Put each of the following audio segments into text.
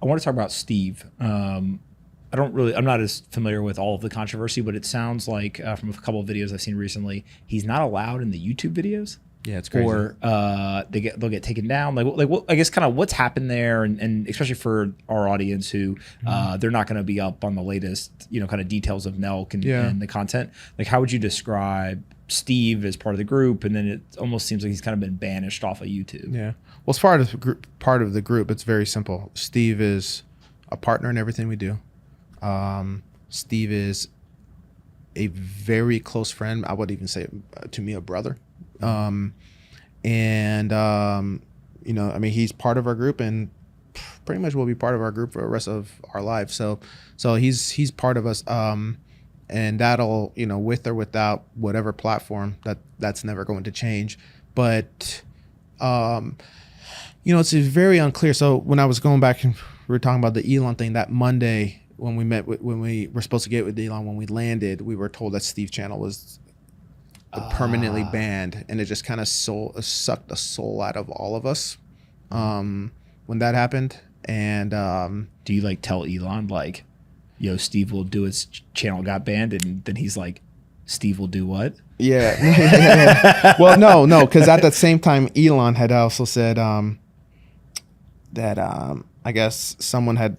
I want to talk about Steve. I'm not as familiar with all of the controversy, but it sounds like from a couple of videos I've seen recently, he's not allowed in the YouTube videos. Yeah, it's crazy. Or they'll get taken down. What, I guess kind of what's happened there, and especially for our audience who they're not going to be up on the latest, kind of details of Nelk and the content. Like, how would you describe Steve as part of the group? And then it almost seems like he's kind of been banished off of YouTube. Yeah. Well, as far as part of the group, it's very simple. Steve is a partner in everything we do. Steve is a very close friend. I would even say to me, a brother. He's part of our group and pretty much will be part of our group for the rest of our lives. So he's part of us. And that'll, with or without whatever platform, that's never going to change. But, it's very unclear. So when I was going back and we were talking about the Elon thing that Monday, when we were supposed to get with Elon, when we landed, we were told that Steve's channel was permanently banned, and it just kind of sucked the soul out of all of us when that happened. And do you tell Elon Steve will do its channel got banned, and then he's like, Steve will do what? Yeah. Well, no, because at that same time, Elon had also said that I guess someone had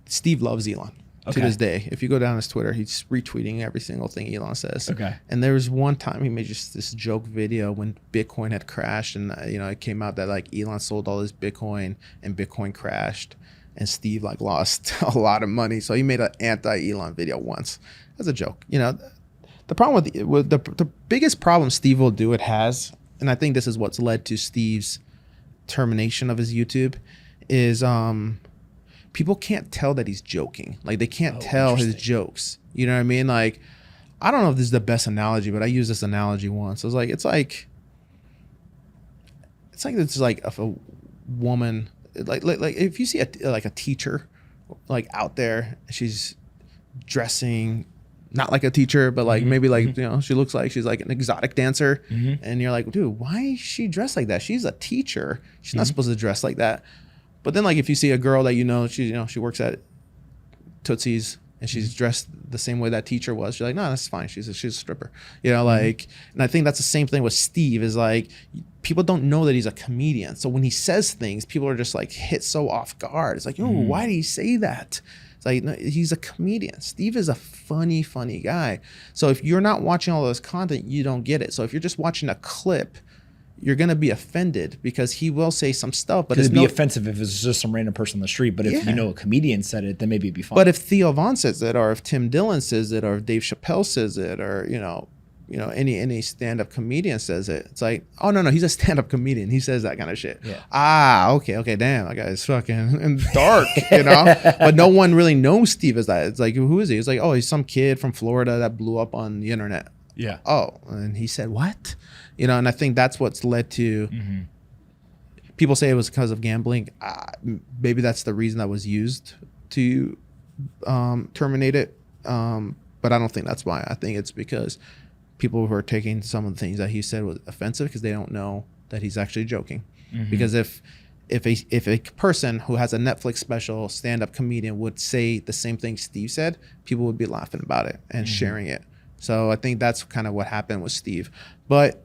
Steve loves Elon. To this day, if you go down his Twitter, he's retweeting every single thing Elon says. Okay. And there was one time he made just this joke video when Bitcoin had crashed, and it came out that Elon sold all his Bitcoin and Bitcoin crashed, and Steve lost a lot of money. So he made an anti-Elon video once as a joke. The problem with the biggest problem SteveWillDoIt has, and I think this is what's led to Steve's termination of his YouTube, is people can't tell that he's joking. They can't tell his jokes. You know what I mean? I don't know if this is the best analogy, but I used this analogy once. It's like if a woman, if you see a teacher, out there, she's dressing not like a teacher, but maybe she looks like she's an exotic dancer, and you're like, dude, why is she dressed like that? She's a teacher. She's not supposed to dress like that. But then if you see a girl that she works at Tootsie's and she's dressed the same way that teacher was, you're like, no, that's fine. She's a stripper. And I think that's the same thing with Steve is people don't know that he's a comedian. So when he says things, people are just hit so off guard. It's why did he say that? It's no, he's a comedian. Steve is a funny guy. So if you're not watching all this content, you don't get it. So if you're just watching a clip, you're going to be offended because he will say some stuff. But it'd be offensive if it's just some random person on the street. But if a comedian said it, then maybe it'd be fine. But if Theo Von says it, or if Tim Dillon says it, or if Dave Chappelle says it, or any stand-up comedian says it, it's oh no, he's a stand-up comedian. He says that kind of shit. Yeah. Okay, damn, that guy's fucking dark, But no one really knows Steve as that. It's who is he? It's he's some kid from Florida that blew up on the internet. Yeah. Oh, and he said what? And I think that's what's led to. People say it was because of gambling. Maybe that's the reason that was used to terminate it. But I don't think that's why. I think it's because people were taking some of the things that he said was offensive because they don't know that he's actually joking. Because if a person who has a Netflix special, stand-up comedian, would say the same thing Steve said, people would be laughing about it and sharing it. So I think that's kind of what happened with Steve. But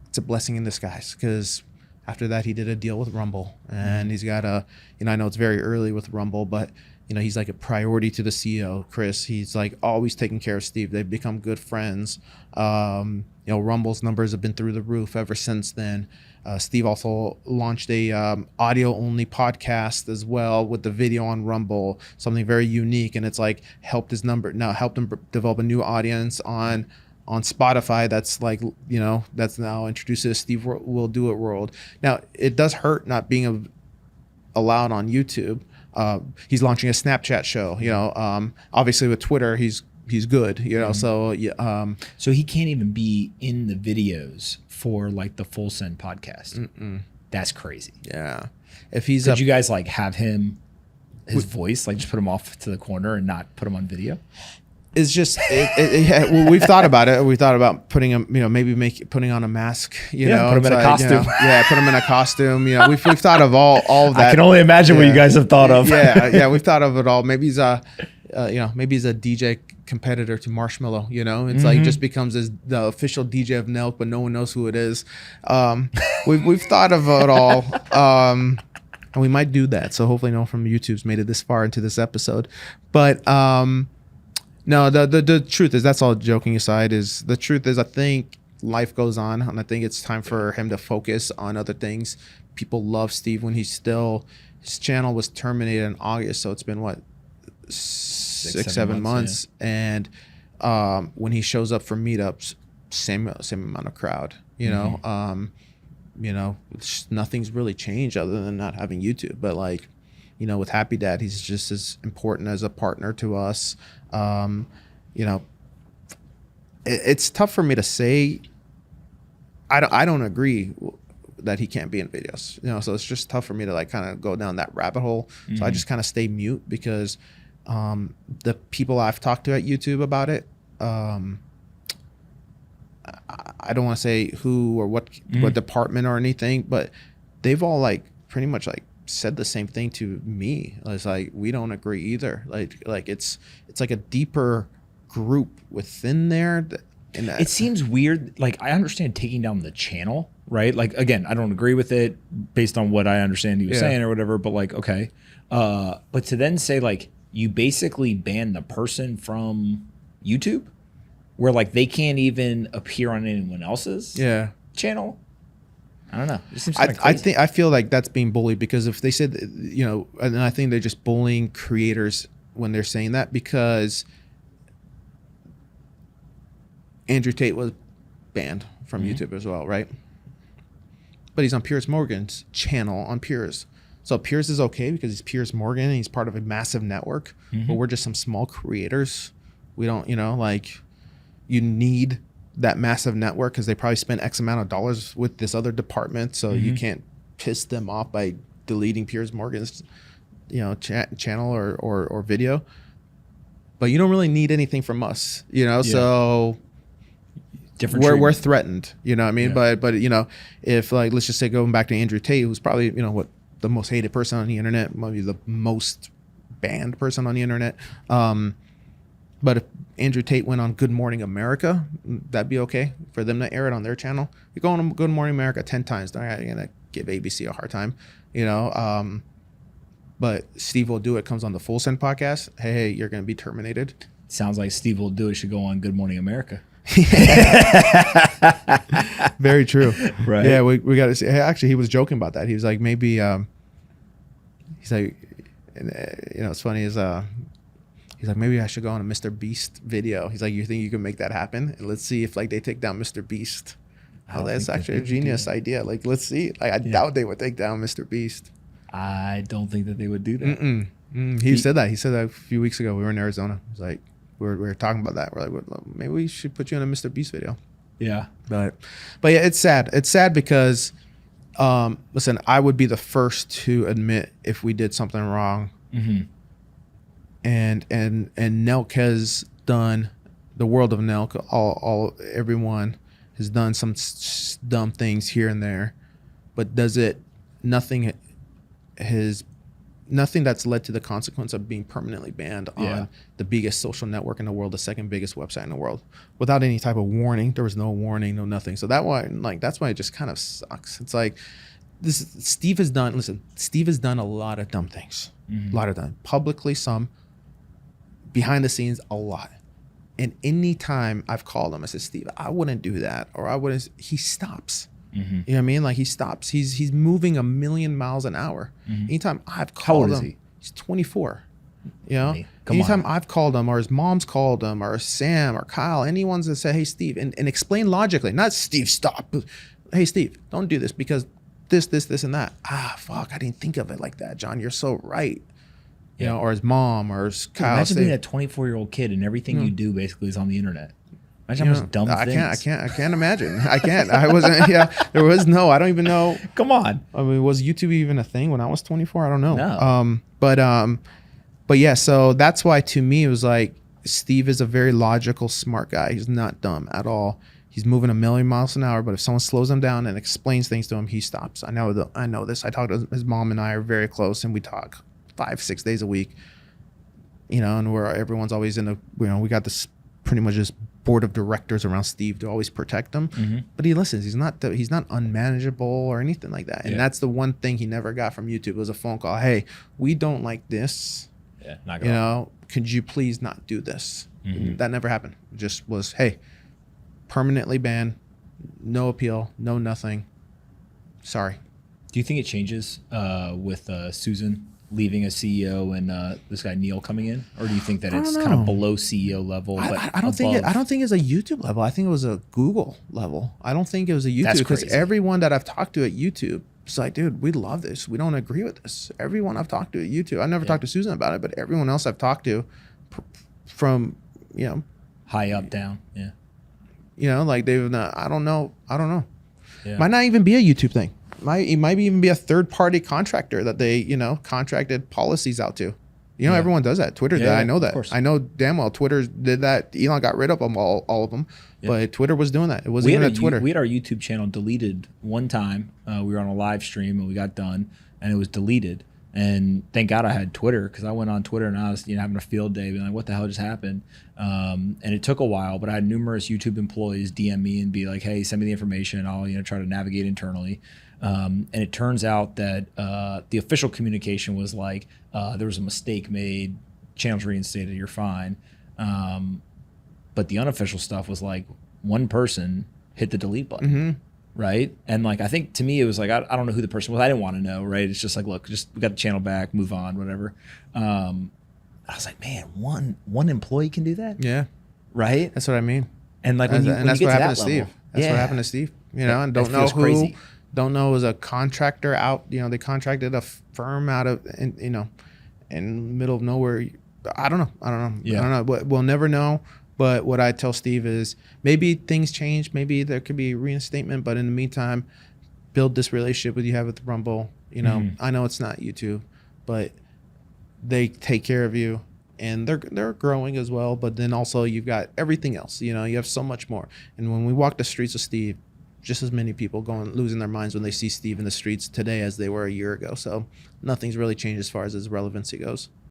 it's a blessing in disguise because after that he did a deal with Rumble, and he's got I know it's very early with Rumble, but he's a priority to the CEO, Chris. He's always taking care of Steve. They've become good friends. Rumble's numbers have been through the roof ever since then. Steve also launched a audio only podcast as well with the video on Rumble, something very unique, and it's helped him develop a new audience on Spotify that's now introduced to the SteveWillDoIt world. Now, it does hurt not being allowed on YouTube. He's launching a Snapchat show. Obviously with Twitter, he's good. So he can't even be in the videos for the Full Send podcast. That's crazy. Yeah. If he's could you guys have him his voice just put him off to the corner and not put him on video? it's just well, we've thought about it. We thought about putting him, putting on a mask, put him in a costume. Put him in a costume. We've thought of all of that. I can only imagine what you guys have thought of. We've thought of it all. Maybe he's a DJ competitor to Marshmello. It's like just becomes the official DJ of Nelk, but no one knows who it is. We've thought of it all. And we might do that. So hopefully no one from YouTube's made it this far into this episode. But no, the truth is, that's all joking aside, the truth is I think life goes on, and I think it's time for him to focus on other things. People love Steve when his channel was terminated in August. So it's been what, 6-7 months. Yeah. And when he shows up for meetups, same amount of crowd, nothing's really changed other than not having YouTube. But like, with Happy Dad, he's just as important as a partner to us. It's tough for me to say. I don't agree that he can't be in videos. So it's just tough for me to like kind of go down that rabbit hole. So I just kind of stay mute because the people I've talked to at YouTube about it, I don't want to say who or what department or anything, but they've all like pretty much like said the same thing to me. It's like, we don't agree either. Like it's like a deeper group within there. It seems weird. Like, I understand taking down the channel, right? Like, again, I don't agree with it based on what I understand he was saying or whatever, but like, okay. But to then say like, you basically ban the person from YouTube, where like they can't even appear on anyone else's channel. I don't know. It seems kind of crazy. I feel like that's being bullied, because if they said, and I think they're just bullying creators when they're saying that, because Andrew Tate was banned from YouTube as well, right? But he's on Piers Morgan's channel on Piers. So Piers is okay because he's Piers Morgan and he's part of a massive network, but we're just some small creators. We don't, you need that massive network because they probably spent X amount of dollars with this other department. So you can't piss them off by deleting Piers Morgan's, channel or video. But you don't really need anything from us, so we're threatened, you know what I mean? Yeah. But if like, let's just say going back to Andrew Tate, who's probably, the most hated person on the internet, maybe the most banned person on the internet. But if Andrew Tate went on Good Morning America, that'd be okay for them to air it on their channel. You go on Good Morning America 10 times, they're not gonna give ABC a hard time, But SteveWillDoIt comes on the Full Send podcast. Hey, you're gonna be terminated. Sounds like SteveWillDoIt should go on Good Morning America. Very true. Right. Yeah, we got to see. Actually, he was joking about that. He was like, maybe he's like, it's funny is he's like, maybe I should go on a Mr. Beast video. He's like, you think you can make that happen? And let's see if like they take down Mr. Beast. Oh, that's actually a genius idea. Like, let's see. Like, I doubt they would take down Mr. Beast. I don't think that they would do that. He said that. He said that a few weeks ago. We were in Arizona. It was like, we were talking about that. We're like, well, maybe we should put you in a Mr. Beast video. Yeah. But yeah, it's sad. It's sad because, listen, I would be the first to admit if we did something wrong. And Nelk has done, the world of Nelk, everyone has done some dumb things here and there, but nothing that's led to the consequence of being permanently banned on the biggest social network in the world, the second biggest website in the world, without any type of warning. There was no warning, no nothing. So that's why it just kind of sucks. It's like Steve has done a lot of dumb things, a lot of them publicly, some behind the scenes, a lot. And any time I've called him, I said, Steve, I wouldn't do that, or I wouldn't. He stops. You know what I mean? Like, he stops. He's moving 1,000,000 miles an hour. Anytime I've called him, how old is he? He's 24. Anytime I've called him, or his mom's called him, or Sam or Kyle, anyone's that say, hey, Steve, and explain logically, not Steve, stop. Hey, Steve, don't do this because this, and that. Fuck, I didn't think of it like that, John. You're so right. Or his mom, or his Kyle. Imagine being a 24-year-old kid and everything you do basically is on the internet. Imagine how much dumb things. I can't imagine. I can't. I wasn't. There was no. I don't even know. Come on. I mean, was YouTube even a thing when I was 24? I don't know. No. But yeah. So that's why, to me, it was like, Steve is a very logical, smart guy. He's not dumb at all. He's moving a million miles an hour, but if someone slows him down and explains things to him, he stops. I know this. I talk to his mom, and I are very close, and we talk 5-6 days a week. And everyone's always in we got this pretty much just board of directors around Steve to always protect him. Mm-hmm. But he listens. He's not unmanageable or anything like that. And that's the one thing he never got from YouTube was a phone call. Hey, we don't like this. Yeah, not gonna. Could you please not do this? Mm-hmm. That never happened. It just was, hey, permanently banned, no appeal, no nothing. Sorry. Do you think it changes with Susan leaving as CEO and this guy Neil coming in, or do you think that it's kind of below CEO level? I don't think it's a YouTube level. I think it was a Google level. I don't think it was a YouTube, because everyone that I've talked to at YouTube, it's like, dude, we love this. We don't agree with this. Everyone I've talked to at YouTube, I never talked to Susan about it, but everyone else I've talked to, from high up, down, like they've not. I don't know. Yeah. Might not even be a YouTube thing. It might even be a third-party contractor that they, contracted policies out to. Everyone does that. Twitter did. I know that. I know damn well Twitter did that. Elon got rid of them, all of them. Yeah. But Twitter was doing that. It wasn't even Twitter. We had our YouTube channel deleted one time. We were on a live stream and we got done, and it was deleted. And thank God I had Twitter, because I went on Twitter and I was having a field day, being like, what the hell just happened? And it took a while, but I had numerous YouTube employees DM me and be like, hey, send me the information. I'll try to navigate internally. And it turns out that the official communication was like, there was a mistake made, channel's reinstated, you're fine. But the unofficial stuff was like, one person hit the delete button. Mm-hmm. Right. And I think to me, it was like, I don't know who the person was. I didn't want to know. Right. It's just like, look, we got the channel back, move on, whatever. I was like, man, one employee can do that. Yeah. Right. That's what I mean. And when that's you what get happened to to Steve. That's what happened to Steve. And don't know who. Crazy. Don't know, it was a contractor out. They contracted a firm out of, in the middle of nowhere. I don't know. Yeah. I don't know. But we'll never know. But what I tell Steve is maybe things change. Maybe there could be reinstatement. But in the meantime, build this relationship you have with Rumble. I know it's not YouTube, but they take care of you, and they're growing as well. But then also you've got everything else. You have so much more. And when we walk the streets of Steve, just as many people losing their minds when they see Steve in the streets today as they were a year ago. So nothing's really changed as far as his relevancy goes.